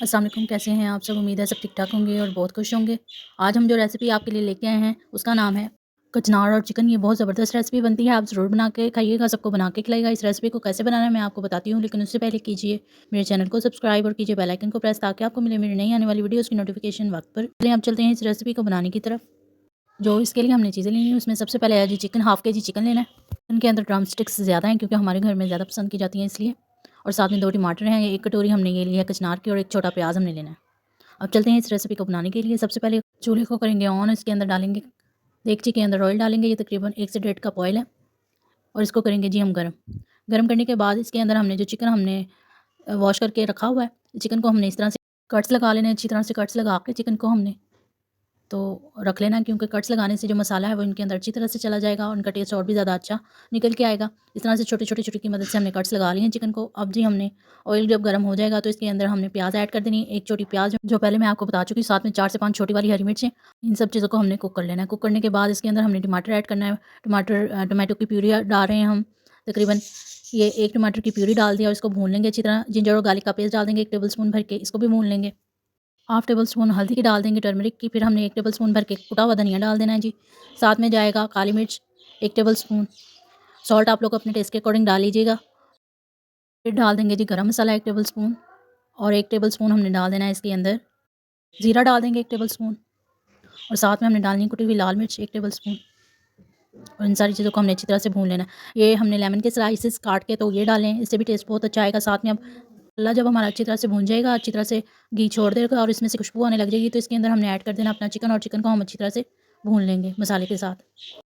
अस्सलाम वालेकुम, कैसे हैं आप सब? उम्मीद है सब ठीक-ठाक होंगे और बहुत खुश होंगे। आज हम जो रेसिपी आपके लिए लेके आए हैं, उसका नाम है कचनार और चिकन। ये बहुत ज़बरदस्त रेसिपी बनती है, आप ज़रूर बना के खाइएगा, सबको बना के खिलाइएगा। इस रेसिपी को कैसे बनाना है मैं आपको बताती हूँ, लेकिन उससे पहले कीजिए मेरे चैनल को सब्सक्राइब और कीजिए बेल आइकन को प्रेस, ताकि आपको मिले मेरी नई आने वाली वीडियोज़ की नोटिफिकेशन वक्त पर। चलिए अब चलते हैं इस रेसिपी को बनाने की तरफ। जो इसके लिए हमने चीज़ें लेनी है, उसमें सबसे पहले है जी चिकन, हाफ़ केजी चिकन लेना है। इनके अंदर ड्रम स्टिक्स ज़्यादा हैं, क्योंकि हमारे घर में ज़्यादा पसंद की जाती हैं इसलिए। और साथ में 2 टमाटर हैं, 1 कटोरी हमने ये ली है कचनार की, और 1 छोटा प्याज हमने लेना है। अब चलते हैं इस रेसिपी को बनाने के लिए। सबसे पहले चूल्हे को करेंगे ऑन, इसके अंदर डालेंगे, देगची के अंदर ऑयल डालेंगे। ये तकरीबन 1 से 1.5 कप ऑयल है, और इसको करेंगे जी हम गरम। गरम करने के बाद इसके अंदर हमने जो चिकन हमने वॉश करके रखा हुआ है, चिकन को हमने इस तरह से कट्स लगा लेने हैं। अच्छी तरह से कट्स लगा के चिकन को हमने तो रख लेना, क्योंकि कट्स लगाने से जो मसाला है वो इनके अंदर अच्छी तरह से चला जाएगा और इनका टेस्ट और भी ज़्यादा अच्छा निकल के आएगा। इस तरह से छोटे छोटे छोटे की मदद से हमने कट्स लगा लिए हैं चिकन को। अब जी हमने ऑयल जब गर्म हो जाएगा तो इसके अंदर हमने प्याज ऐड कर देनी है, 1 छोटी प्याज जो पहले मैं आपको बता चुकी, साथ में 4 से 5 छोटी वाली हरी मिर्चें। इन सब चीज़ों को हमने कुक कर लेना है। कुक करने के बाद इसके अंदर हमने टमाटर ऐड करना है। टमाटो की प्यूरी डाल रहे हैं हम, तकरीबन ये 1 टमाटर की प्यूरी डाल दिया और इसको भून लेंगे अच्छी तरह। जिंजर और गार्लिक का पेस्ट डाल देंगे 1 टेबल स्पून भर के, इसको भी भून लेंगे। हाफ़ टेबल स्पून हल्दी की डाल देंगे, टर्मरिक की। फिर हमने 1 टेबल स्पून भर के कुटा हुआ धनिया डाल देना है जी। साथ में जाएगा काली मिर्च 1 टेबल स्पून। सॉल्ट आप लोग अपने टेस्ट के अकॉर्डिंग डाल लीजिएगा। फिर डाल देंगे जी गरम मसाला 1 टेबल स्पून, और 1 टेबल स्पून हमने डाल देना है इसके अंदर ज़ीरा डाल देंगे 1 टेबल स्पून, और साथ में हमने डालनी है कुटी हुई लाल मिर्च 1 टेबल स्पून। और इन सारी चीज़ों को हमने अच्छी तरह से भून लेना है। ये हमने लेमन के स्लाइसेस काट के तो ये डालें, इससे भी टेस्ट बहुत अच्छा आएगा। साथ में अब मसाला जब हमारा अच्छी तरह से भून जाएगा, अच्छी तरह से घी छोड़ देगा और इसमें से खुशबू आने लग जाएगी, तो इसके अंदर हमने ऐड कर देना अपना चिकन, और चिकन को हम अच्छी तरह से भून लेंगे मसाले के साथ।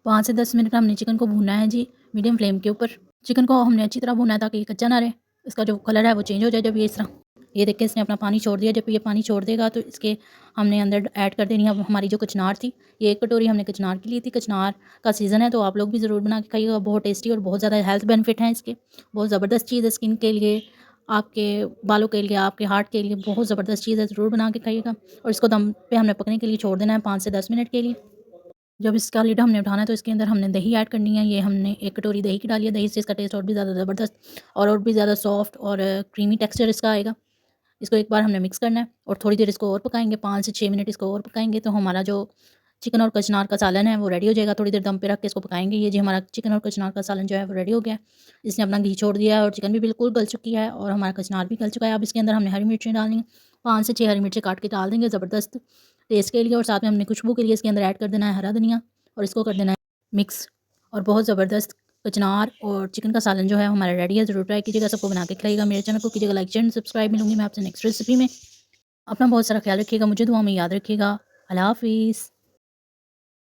5 से 10 मिनट हमने चिकन को भूनना है जी, मीडियम फ्लेम के ऊपर। चिकन को हमने अच्छी तरह भूनना है ताकि ये कच्चा ना रहे, इसका जो कलर है वो चेंज हो जाए। जब ये इस तरह, ये देखिए इसने अपना पानी छोड़ दिया। जब ये पानी छोड़ देगा तो इसके हमने अंदर ऐड कर देनी है अब हमारी जो कचनार थी। ये 1 कटोरी हमने कचनार की ली थी। कचनार का सीज़न है तो आप लोग भी ज़रूर बना के खाइएगा, बहुत टेस्टी और बहुत ज़्यादा हेल्थ बेनिफिट हैं इसके। बहुत ज़बरदस्त चीज़ है स्किन के लिए, आपके बालों के लिए, आपके हार्ट के लिए बहुत ज़बरदस्त चीज़ है, ज़रूर बना के खाइएगा। और इसको दम पे हमने पकने के लिए छोड़ देना है 5 से 10 मिनट के लिए। जब इसका लिड हमने उठाना है तो इसके अंदर हमने दही ऐड करनी है। ये हमने 1 कटोरी दही की डाली है। दही से इसका टेस्ट और भी ज़्यादा ज़बरदस्त और भी ज़्यादा सॉफ्ट और क्रीमी टेक्सचर इसका आएगा। इसको एक बार हमने मिक्स करना है और थोड़ी देर इसको और पकाएँगे, 5 से 6 मिनट इसको और पकाएँगे, तो हमारा जो चिकन और कचनार का सालन है वो रेडी हो जाएगा। थोड़ी देर दम पे रख के इसको पकाएँगे। ये जी हमारा चिकन और कचनार का सालन जो है वो रेडी हो गया है। इसने अपना घी छोड़ दिया है और चिकन भी बिल्कुल गल चुकी है और हमारा कचनार भी गल चुका है। अब इसके अंदर हमने हरी मिर्चें डालनी है, 5 से 6 हरी मिर्चें काट के डाल देंगे ज़बरदस्त टेस्ट के लिए। और साथ में हमने खुशबू के लिए इसके अंदर ऐड कर देना है हरा धनिया, और इसको कर देना है मिक्स। और बहुत ज़बरदस्त कचनार और चिकन का सालन जो है हमारा रेडी है। ज़रूर ट्राई कीजिएगा, सबको बना के खिलाइएगा। मेरे चैनल को कीजिएगा लाइक, शेयर, सब्सक्राइब। मिलूँगी मैं आपसे नेक्स्ट रेसिपी में। अपना बहुत सारा ख्याल रखिएगा, मुझे दुआ में याद रखिएगा। अल्लाह हाफ़िज़।